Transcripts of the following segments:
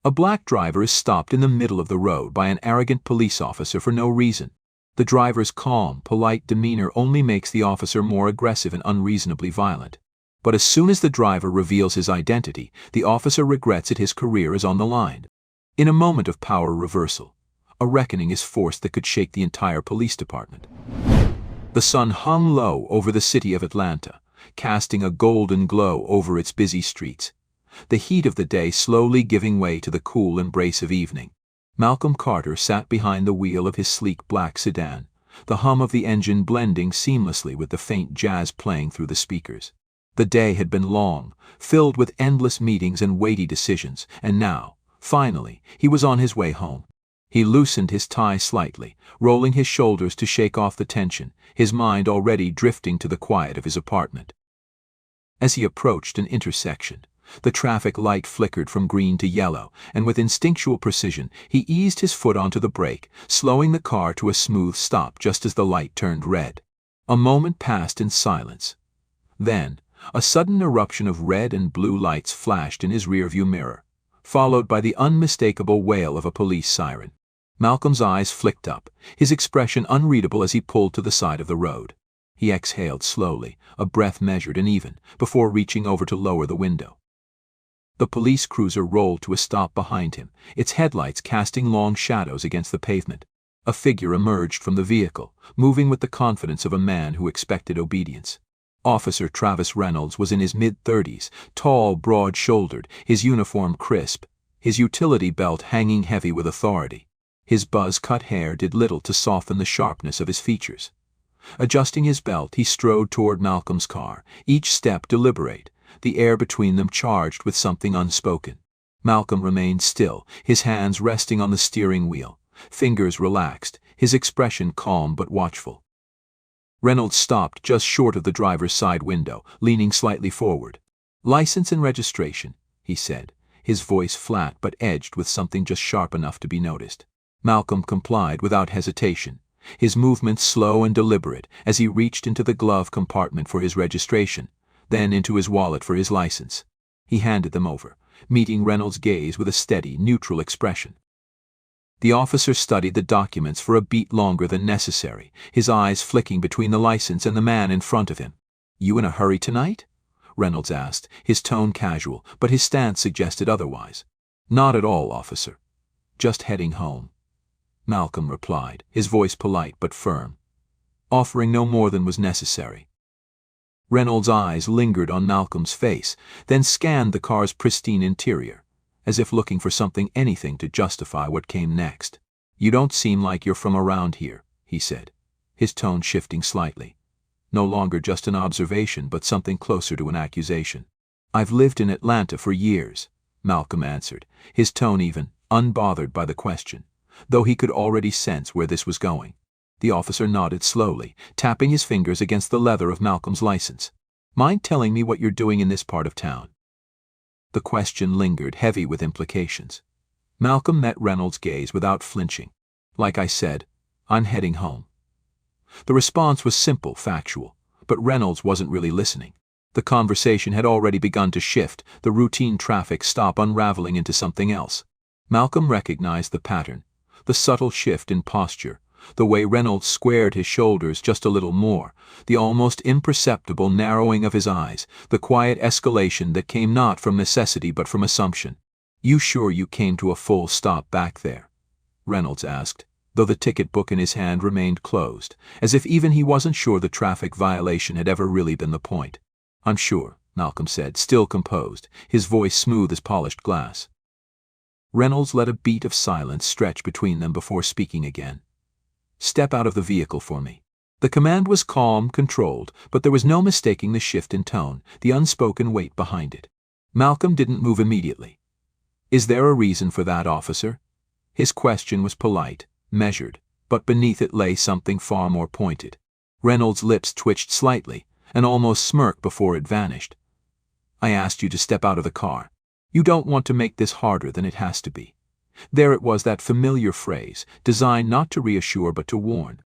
A black driver is stopped in the middle of the road by an arrogant police officer for no reason. The driver's calm, polite demeanor only makes the officer more aggressive and unreasonably violent. But as soon as the driver reveals his identity, the officer regrets that his career is on the line. In a moment of power reversal, a reckoning is forced that could shake the entire police department. The sun hung low over the city of Atlanta, casting a golden glow over its busy streets, the heat of the day slowly giving way to the cool embrace of evening. Malcolm Carter sat behind the wheel of his sleek black sedan, the hum of the engine blending seamlessly with the faint jazz playing through the speakers. The day had been long, filled with endless meetings and weighty decisions, and now, finally, he was on his way home. He loosened his tie slightly, rolling his shoulders to shake off the tension, his mind already drifting to the quiet of his apartment. As he approached an intersection, the traffic light flickered from green to yellow, and with instinctual precision, he eased his foot onto the brake, slowing the car to a smooth stop just as the light turned red. A moment passed in silence. Then, a sudden eruption of red and blue lights flashed in his rearview mirror, followed by the unmistakable wail of a police siren. Malcolm's eyes flicked up, his expression unreadable as he pulled to the side of the road. He exhaled slowly, a breath measured and even, before reaching over to lower the window. The police cruiser rolled to a stop behind him, its headlights casting long shadows against the pavement. A figure emerged from the vehicle, moving with the confidence of a man who expected obedience. Officer Travis Reynolds was in his mid-30s, tall, broad-shouldered, his uniform crisp, his utility belt hanging heavy with authority. His buzz-cut hair did little to soften the sharpness of his features. Adjusting his belt, he strode toward Malcolm's car, each step deliberate, the air between them charged with something unspoken. Malcolm remained still, his hands resting on the steering wheel, fingers relaxed, his expression calm but watchful. Reynolds stopped just short of the driver's side window, leaning slightly forward. "License and registration," he said, his voice flat but edged with something just sharp enough to be noticed. Malcolm complied without hesitation, his movements slow and deliberate as he reached into the glove compartment for his registration, then into his wallet for his license. He handed them over, meeting Reynolds' gaze with a steady, neutral expression. The officer studied the documents for a beat longer than necessary, his eyes flicking between the license and the man in front of him. "You in a hurry tonight?" Reynolds asked, his tone casual, but his stance suggested otherwise. "Not at all, officer. Just heading home," Malcolm replied, his voice polite but firm, offering no more than was necessary. Reynolds' eyes lingered on Malcolm's face, then scanned the car's pristine interior, as if looking for anything to justify what came next. "You don't seem like you're from around here," he said, his tone shifting slightly. No longer just an observation, but something closer to an accusation. "I've lived in Atlanta for years," Malcolm answered, his tone even, unbothered by the question, though he could already sense where this was going. The officer nodded slowly, tapping his fingers against the leather of Malcolm's license. "Mind telling me what you're doing in this part of town?" The question lingered, heavy with implications. Malcolm met Reynolds' gaze without flinching. "Like I said, I'm heading home." The response was simple, factual, but Reynolds wasn't really listening. The conversation had already begun to shift, the routine traffic stop unraveling into something else. Malcolm recognized the pattern, the subtle shift in posture, the way Reynolds squared his shoulders just a little more, the almost imperceptible narrowing of his eyes, the quiet escalation that came not from necessity but from assumption. "You sure you came to a full stop back there?" Reynolds asked, though the ticket book in his hand remained closed, as if even he wasn't sure the traffic violation had ever really been the point. "I'm sure," Malcolm said, still composed, his voice smooth as polished glass. Reynolds let a beat of silence stretch between them before speaking again. "Step out of the vehicle for me." The command was calm, controlled, but there was no mistaking the shift in tone, the unspoken weight behind it. Malcolm didn't move immediately. "Is there a reason for that, officer?" His question was polite, measured, but beneath it lay something far more pointed. Reynolds' lips twitched slightly, an almost smirk before it vanished. "I asked you to step out of the car. You don't want to make this harder than it has to be." There it was, that familiar phrase, designed not to reassure but to warn.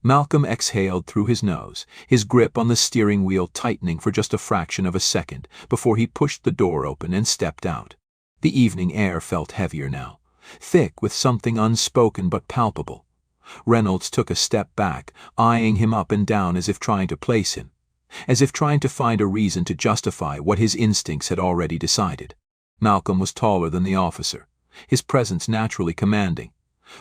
Malcolm exhaled through his nose, his grip on the steering wheel tightening for just a fraction of a second before he pushed the door open and stepped out. The evening air felt heavier now, thick with something unspoken but palpable. Reynolds took a step back, eyeing him up and down as if trying to place him, as if trying to find a reason to justify what his instincts had already decided. Malcolm was taller than the officer, his presence naturally commanding,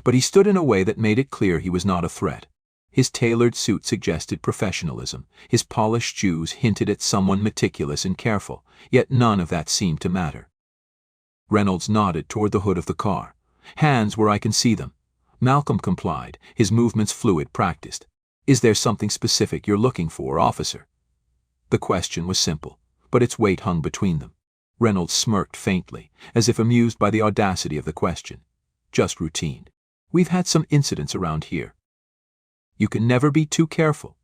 but he stood in a way that made it clear he was not a threat. His tailored suit suggested professionalism, his polished shoes hinted at someone meticulous and careful, yet none of that seemed to matter. Reynolds nodded toward the hood of the car. "Hands where I can see them." Malcolm complied, his movements fluid, practiced. "Is there something specific you're looking for, officer?" The question was simple, but its weight hung between them. Reynolds smirked faintly, as if amused by the audacity of the question. "Just routine. We've had some incidents around here." "You can never be too careful."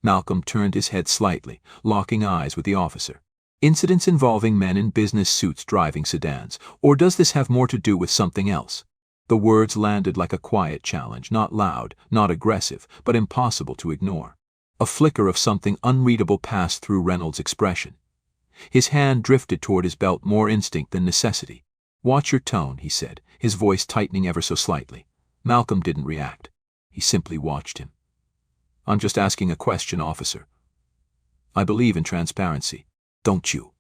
Malcolm turned his head slightly, locking eyes with the officer. "Incidents involving men in business suits driving sedans, or does this have more to do with something else?" The words landed like a quiet challenge, not loud, not aggressive, but impossible to ignore. A flicker of something unreadable passed through Reynolds' expression. His hand drifted toward his belt, more instinct than necessity. "Watch your tone," he said, his voice tightening ever so slightly. Malcolm didn't react. He simply watched him. "I'm just asking a question, officer. I believe in transparency. Don't you?"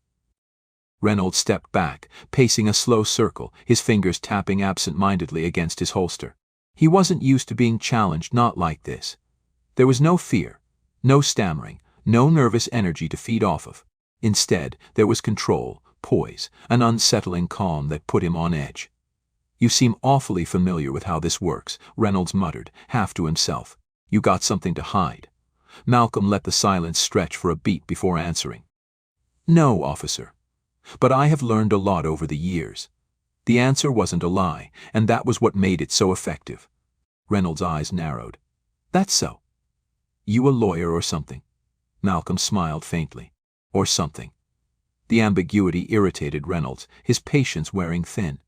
Reynolds stepped back, pacing a slow circle, his fingers tapping absent-mindedly against his holster. He wasn't used to being challenged, not like this. There was no fear, no stammering, no nervous energy to feed off of. Instead, there was control, poise, an unsettling calm that put him on edge. "You seem awfully familiar with how this works," Reynolds muttered, half to himself. "You got something to hide." Malcolm let the silence stretch for a beat before answering. "No, officer. But I have learned a lot over the years." The answer wasn't a lie, and that was what made it so effective. Reynolds' eyes narrowed. "That's so. You a lawyer or something?" Malcolm smiled faintly. "Or something." The ambiguity irritated Reynolds, his patience wearing thin.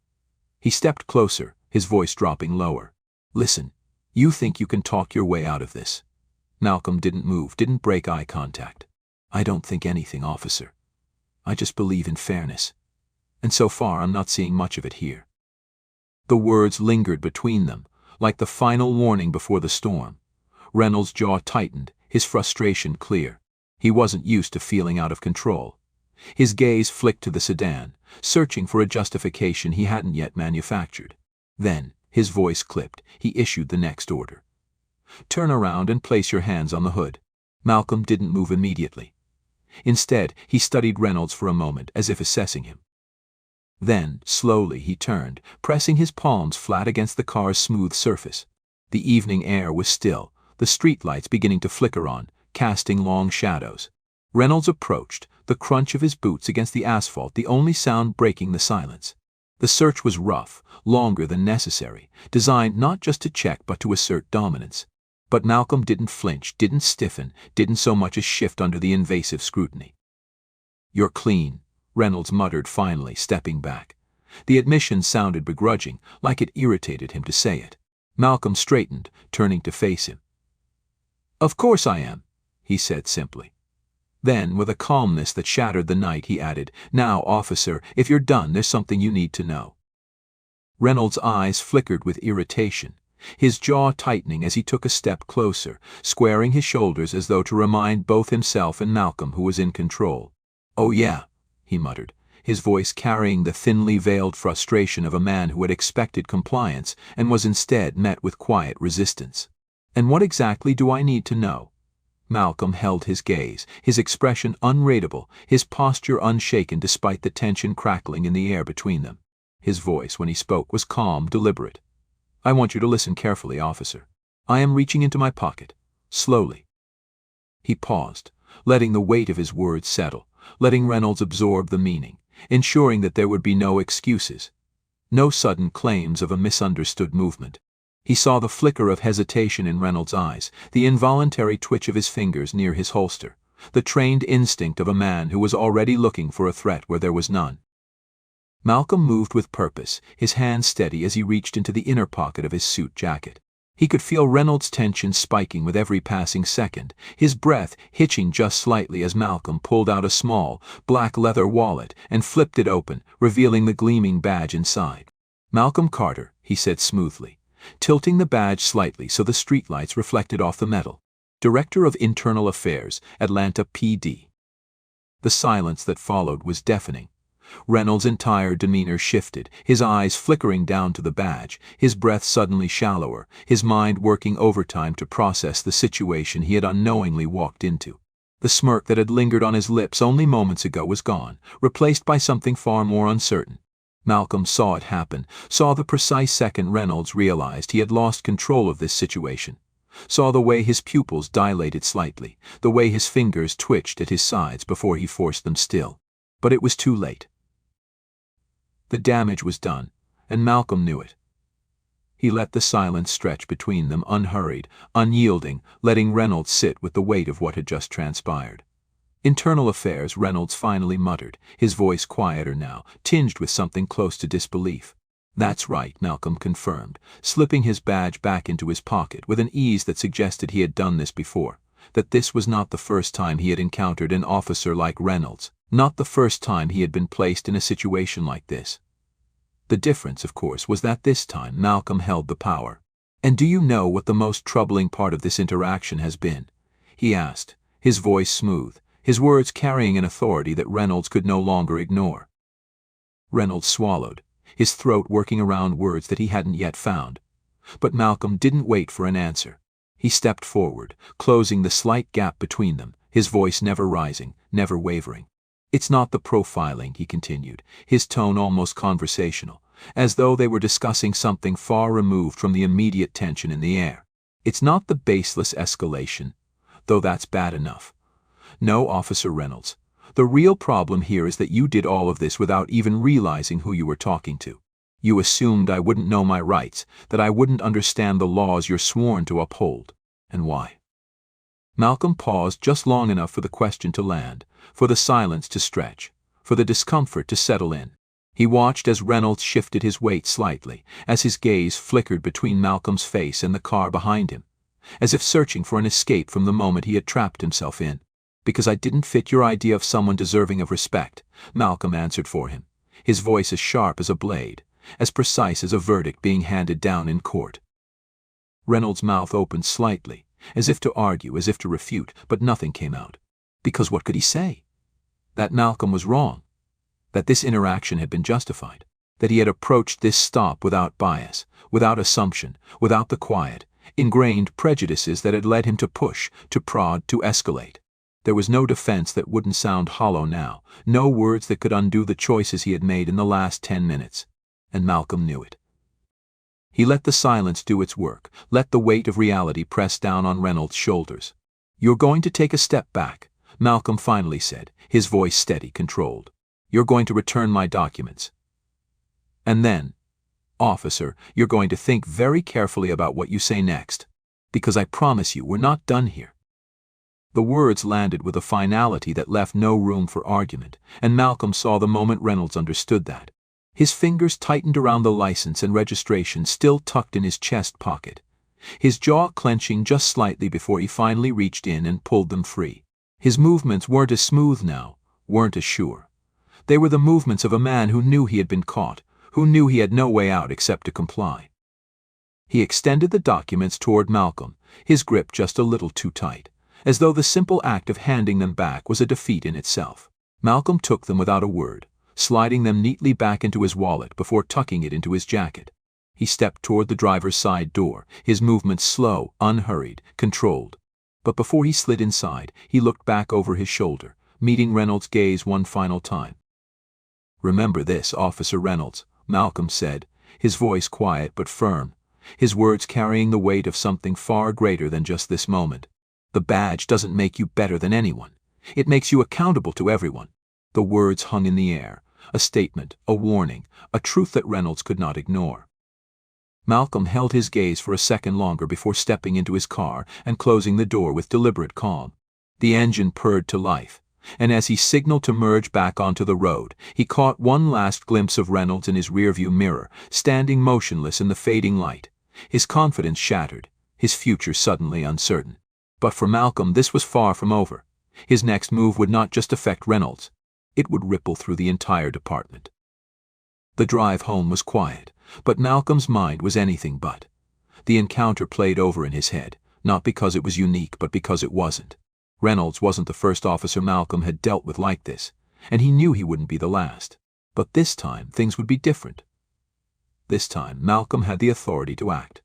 He stepped closer, his voice dropping lower. "Listen, you think you can talk your way out of this?" Malcolm didn't move, didn't break eye contact. "I don't think anything, officer. I just believe in fairness. And so far I'm not seeing much of it here." The words lingered between them, like the final warning before the storm. Reynolds' jaw tightened, his frustration clear. He wasn't used to feeling out of control. His gaze flicked to the sedan, searching for a justification he hadn't yet manufactured. Then, his voice clipped, he issued the next order. "Turn around and place your hands on the hood." Malcolm didn't move immediately. Instead, he studied Reynolds for a moment, as if assessing him. Then, slowly, he turned, pressing his palms flat against the car's smooth surface. The evening air was still, the streetlights beginning to flicker on, casting long shadows. Reynolds approached, the crunch of his boots against the asphalt the only sound breaking the silence. The search was rough, longer than necessary, designed not just to check but to assert dominance. But Malcolm didn't flinch, didn't stiffen, didn't so much as shift under the invasive scrutiny. "You're clean," Reynolds muttered finally, stepping back. The admission sounded begrudging, like it irritated him to say it. Malcolm straightened, turning to face him. "Of course I am," he said simply. Then, with a calmness that shattered the night, he added, "Now, officer, if you're done, there's something you need to know." Reynolds' eyes flickered with irritation, his jaw tightening as he took a step closer, squaring his shoulders as though to remind both himself and Malcolm who was in control. "Oh yeah," he muttered, his voice carrying the thinly veiled frustration of a man who had expected compliance and was instead met with quiet resistance. "And what exactly do I need to know?" Malcolm held his gaze, his expression unreadable, his posture unshaken despite the tension crackling in the air between them. His voice, when he spoke, was calm, deliberate. "I want you to listen carefully, officer. I am reaching into my pocket. Slowly." He paused, letting the weight of his words settle, letting Reynolds absorb the meaning, ensuring that there would be no excuses, no sudden claims of a misunderstood movement. He saw the flicker of hesitation in Reynolds' eyes, the involuntary twitch of his fingers near his holster, the trained instinct of a man who was already looking for a threat where there was none. Malcolm moved with purpose, his hand steady as he reached into the inner pocket of his suit jacket. He could feel Reynolds' tension spiking with every passing second, his breath hitching just slightly as Malcolm pulled out a small, black leather wallet and flipped it open, revealing the gleaming badge inside. "Malcolm Carter," he said smoothly, tilting the badge slightly so the streetlights reflected off the metal. "Director of Internal Affairs, Atlanta PD." The silence that followed was deafening. Reynolds' entire demeanor shifted, his eyes flickering down to the badge, his breath suddenly shallower, his mind working overtime to process the situation he had unknowingly walked into. The smirk that had lingered on his lips only moments ago was gone, replaced by something far more uncertain. Malcolm saw it happen, saw the precise second Reynolds realized he had lost control of this situation, saw the way his pupils dilated slightly, the way his fingers twitched at his sides before he forced them still. But it was too late. The damage was done, and Malcolm knew it. He let the silence stretch between them, unhurried, unyielding, letting Reynolds sit with the weight of what had just transpired. "Internal Affairs," Reynolds finally muttered, his voice quieter now, tinged with something close to disbelief. "That's right," Malcolm confirmed, slipping his badge back into his pocket with an ease that suggested he had done this before, that this was not the first time he had encountered an officer like Reynolds, not the first time he had been placed in a situation like this. The difference, of course, was that this time Malcolm held the power. "And do you know what the most troubling part of this interaction has been?" he asked, his voice smooth, his words carrying an authority that Reynolds could no longer ignore. Reynolds swallowed, his throat working around words that he hadn't yet found. But Malcolm didn't wait for an answer. He stepped forward, closing the slight gap between them, his voice never rising, never wavering. "It's not the profiling," he continued, his tone almost conversational, as though they were discussing something far removed from the immediate tension in the air. "It's not the baseless escalation, though that's bad enough. No, Officer Reynolds, the real problem here is that you did all of this without even realizing who you were talking to. You assumed I wouldn't know my rights, that I wouldn't understand the laws you're sworn to uphold. And why?" Malcolm paused just long enough for the question to land, for the silence to stretch, for the discomfort to settle in. He watched as Reynolds shifted his weight slightly, as his gaze flickered between Malcolm's face and the car behind him, as if searching for an escape from the moment he had trapped himself in. "Because I didn't fit your idea of someone deserving of respect," Malcolm answered for him, his voice as sharp as a blade, as precise as a verdict being handed down in court. Reynolds' mouth opened slightly, as if to argue, as if to refute, but nothing came out. Because what could he say? That Malcolm was wrong, that this interaction had been justified, that he had approached this stop without bias, without assumption, without the quiet, ingrained prejudices that had led him to push, to prod, to escalate. There was no defense that wouldn't sound hollow now, no words that could undo the choices he had made in the last 10 minutes. And Malcolm knew it. He let the silence do its work, let the weight of reality press down on Reynolds' shoulders. "You're going to take a step back," Malcolm finally said, his voice steady, controlled. "You're going to return my documents. And then, officer, you're going to think very carefully about what you say next. Because I promise you, we're not done here." The words landed with a finality that left no room for argument, and Malcolm saw the moment Reynolds understood that. His fingers tightened around the license and registration still tucked in his chest pocket, his jaw clenching just slightly before he finally reached in and pulled them free. His movements weren't as smooth now, weren't as sure. They were the movements of a man who knew he had been caught, who knew he had no way out except to comply. He extended the documents toward Malcolm, his grip just a little too tight, as though the simple act of handing them back was a defeat in itself. Malcolm took them without a word, sliding them neatly back into his wallet before tucking it into his jacket. He stepped toward the driver's side door, his movements slow, unhurried, controlled. But before he slid inside, he looked back over his shoulder, meeting Reynolds' gaze one final time. "Remember this, Officer Reynolds," Malcolm said, his voice quiet but firm, his words carrying the weight of something far greater than just this moment. "The badge doesn't make you better than anyone. It makes you accountable to everyone." The words hung in the air, a statement, a warning, a truth that Reynolds could not ignore. Malcolm held his gaze for a second longer before stepping into his car and closing the door with deliberate calm. The engine purred to life, and as he signaled to merge back onto the road, he caught one last glimpse of Reynolds in his rearview mirror, standing motionless in the fading light, His confidence shattered, his future suddenly uncertain. But for Malcolm, this was far from over. His next move would not just affect Reynolds. It would ripple through the entire department. The drive home was quiet, but Malcolm's mind was anything but. The encounter played over in his head, not because it was unique but because it wasn't. Reynolds wasn't the first officer Malcolm had dealt with like this, and he knew he wouldn't be the last. But this time, things would be different. This time, Malcolm had the authority to act.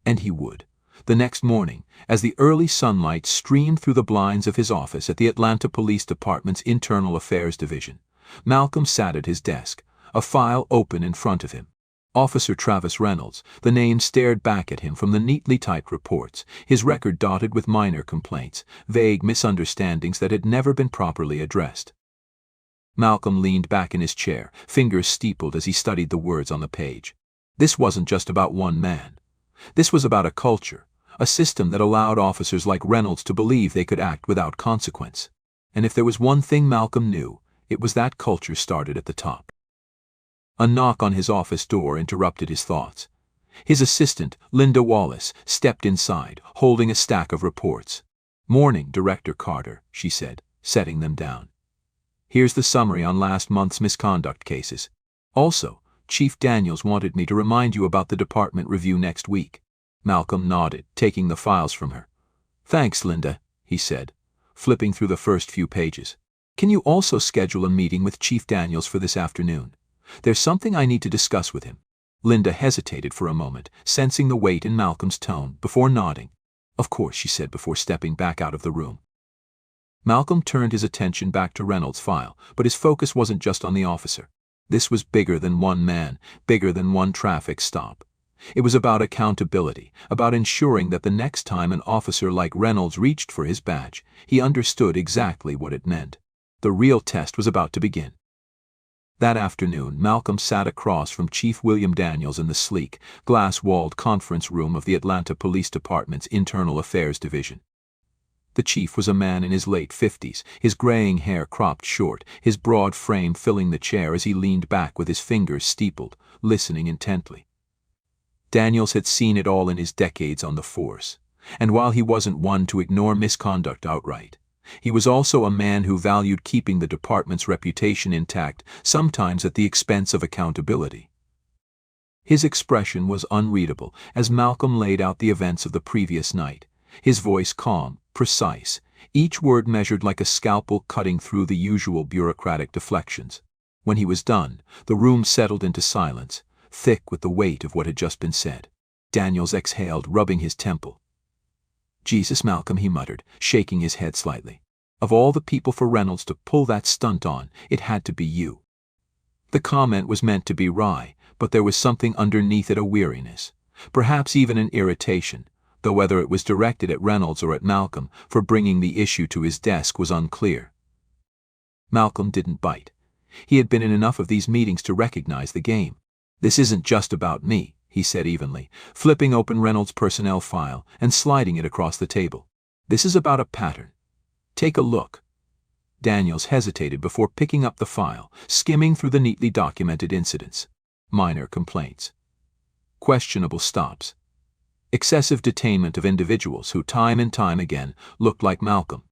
And he would. The next morning, as the early sunlight streamed through the blinds of his office at the Atlanta Police Department's Internal Affairs Division, Malcolm sat at his desk, a file open in front of him. Officer Travis Reynolds, the name stared back at him from the neatly typed reports, his record dotted with minor complaints, vague misunderstandings that had never been properly addressed. Malcolm leaned back in his chair, fingers steepled as he studied the words on the page. This wasn't just about one man. This was about a culture, a system that allowed officers like Reynolds to believe they could act without consequence. And if there was one thing Malcolm knew, it was that culture started at the top. A knock on his office door interrupted his thoughts. His assistant, Linda Wallace, stepped inside, holding a stack of reports. "Morning, Director Carter," she said, setting them down. "Here's the summary on last month's misconduct cases. Also, Chief Daniels wanted me to remind you about the department review next week." Malcolm nodded, taking the files from her. "Thanks, Linda," he said, flipping through the first few pages. "Can you also schedule a meeting with Chief Daniels for this afternoon? There's something I need to discuss with him." Linda hesitated for a moment, sensing the weight in Malcolm's tone, before nodding. "Of course," she said before stepping back out of the room. Malcolm turned his attention back to Reynolds' file, but his focus wasn't just on the officer. This was bigger than one man, bigger than one traffic stop. It was about accountability, about ensuring that the next time an officer like Reynolds reached for his badge, he understood exactly what it meant. The real test was about to begin. That afternoon, Malcolm sat across from Chief William Daniels in the sleek, glass-walled conference room of the Atlanta Police Department's Internal Affairs Division. The chief was a man in his late 50s, his graying hair cropped short, his broad frame filling the chair as he leaned back with his fingers steepled, listening intently. Daniels had seen it all in his decades on the force, and while he wasn't one to ignore misconduct outright, he was also a man who valued keeping the department's reputation intact, sometimes at the expense of accountability. His expression was unreadable as Malcolm laid out the events of the previous night, his voice calm, precise, each word measured like a scalpel cutting through the usual bureaucratic deflections. When he was done, the room settled into silence, thick with the weight of what had just been said. Daniels exhaled, rubbing his temple. "Jesus, Malcolm," he muttered, shaking his head slightly. "Of all the people for Reynolds to pull that stunt on, it had to be you." The comment was meant to be wry, but there was something underneath it, a weariness, perhaps even an irritation, though whether it was directed at Reynolds or at Malcolm for bringing the issue to his desk was unclear. Malcolm didn't bite. He had been in enough of these meetings to recognize the game. "This isn't just about me," he said evenly, flipping open Reynolds' personnel file and sliding it across the table. "This is about a pattern. Take a look." Daniels hesitated before picking up the file, skimming through the neatly documented incidents. Minor complaints. Questionable stops. Excessive detainment of individuals who time and time again looked like Malcolm.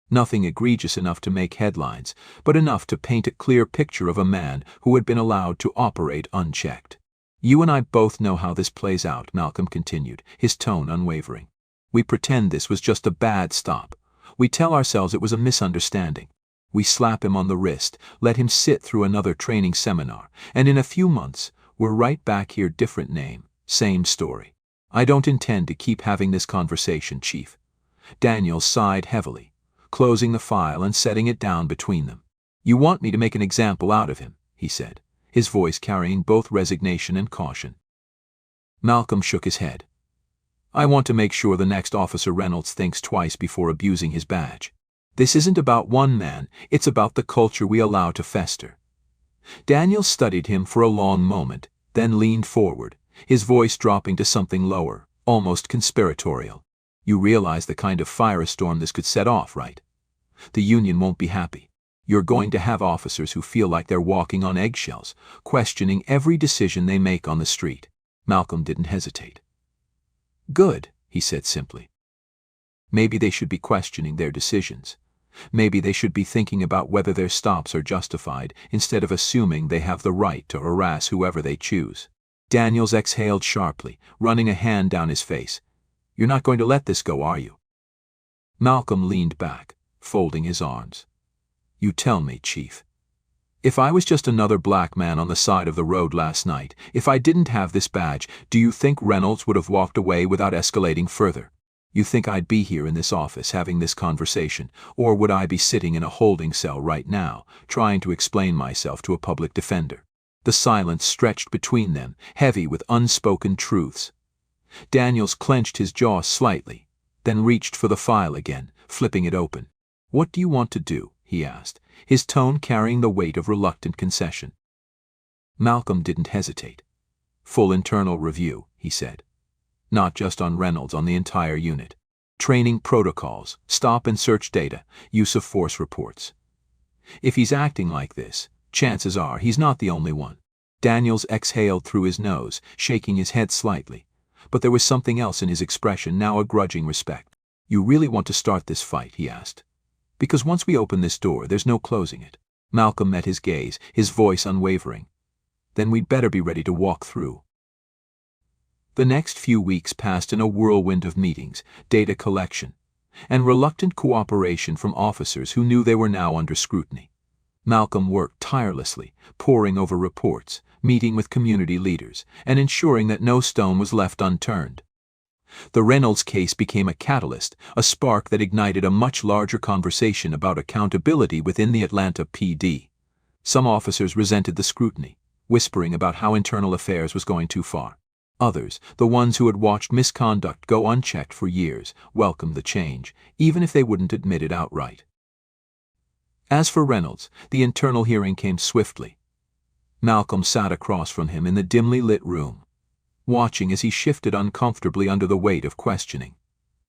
Nothing egregious enough to make headlines, but enough to paint a clear picture of a man who had been allowed to operate unchecked. "You and I both know how this plays out," Malcolm continued, his tone unwavering. "We pretend this was just a bad stop. We tell ourselves it was a misunderstanding. We slap him on the wrist, let him sit through another training seminar, and in a few months, we're right back here, different name, same story. I don't intend to keep having this conversation, Chief." Daniels sighed heavily, closing the file and setting it down between them. "You want me to make an example out of him," he said, his voice carrying both resignation and caution. Malcolm shook his head. "I want to make sure the next officer Reynolds thinks twice before abusing his badge. This isn't about one man, it's about the culture we allow to fester." Daniels studied him for a long moment, then leaned forward, his voice dropping to something lower, almost conspiratorial. "You realize the kind of firestorm this could set off, right? The union won't be happy. You're going to have officers who feel like they're walking on eggshells, questioning every decision they make on the street. Malcolm didn't hesitate. Good, he said simply. Maybe they should be questioning their decisions. Maybe they should be thinking about whether their stops are justified instead of assuming they have the right to harass whoever they choose. Daniels exhaled sharply, running a hand down his face. You're not going to let this go, are you? Malcolm leaned back, folding his arms. You tell me, Chief. If I was just another black man on the side of the road last night, if I didn't have this badge, do you think Reynolds would have walked away without escalating further? You think I'd be here in this office having this conversation, or would I be sitting in a holding cell right now, trying to explain myself to a public defender? The silence stretched between them, heavy with unspoken truths. Daniels clenched his jaw slightly, then reached for the file again, flipping it open. What do you want to do? He asked, his tone carrying the weight of reluctant concession. Malcolm didn't hesitate. Full internal review, he said. Not just on Reynolds, on the entire unit. Training protocols, stop and search data, use of force reports. If he's acting like this, chances are he's not the only one. Daniels exhaled through his nose, shaking his head slightly. But there was something else in his expression, now a grudging respect. You really want to start this fight? He asked. Because once we open this door, there's no closing it. Malcolm met his gaze, his voice unwavering. Then we'd better be ready to walk through. The next few weeks passed in a whirlwind of meetings, data collection, and reluctant cooperation from officers who knew they were now under scrutiny. Malcolm worked tirelessly, poring over reports, meeting with community leaders, and ensuring that no stone was left unturned. The Reynolds case became a catalyst, a spark that ignited a much larger conversation about accountability within the Atlanta PD. Some officers resented the scrutiny, whispering about how internal affairs was going too far. Others, the ones who had watched misconduct go unchecked for years, welcomed the change, even if they wouldn't admit it outright. As for Reynolds, the internal hearing came swiftly. Malcolm sat across from him in the dimly lit room, watching as he shifted uncomfortably under the weight of questioning.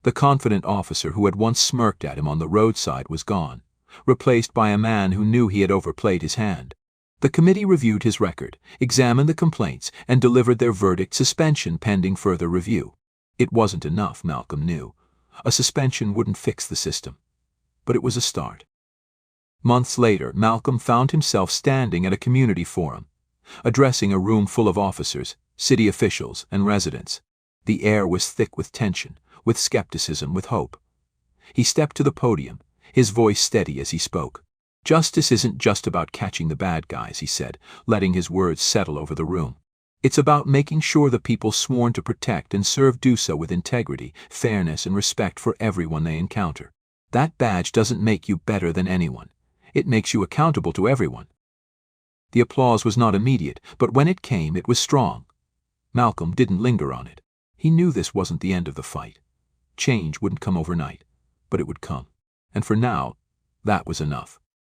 The confident officer who had once smirked at him on the roadside was gone, replaced by a man who knew he had overplayed his hand. The committee reviewed his record, examined the complaints, and delivered their verdict: suspension pending further review. It wasn't enough, Malcolm knew. A suspension wouldn't fix the system. But it was a start. Months later, Malcolm found himself standing at a community forum, addressing a room full of officers, city officials, and residents. The air was thick with tension, with skepticism, with hope. He stepped to the podium, his voice steady as he spoke. Justice isn't just about catching the bad guys, he said, letting his words settle over the room. It's about making sure the people sworn to protect and serve do so with integrity, fairness, and respect for everyone they encounter. That badge doesn't make you better than anyone. It makes you accountable to everyone. The applause was not immediate, but when it came, it was strong. Malcolm didn't linger on it. He knew this wasn't the end of the fight. Change wouldn't come overnight, but it would come. And for now, that was enough.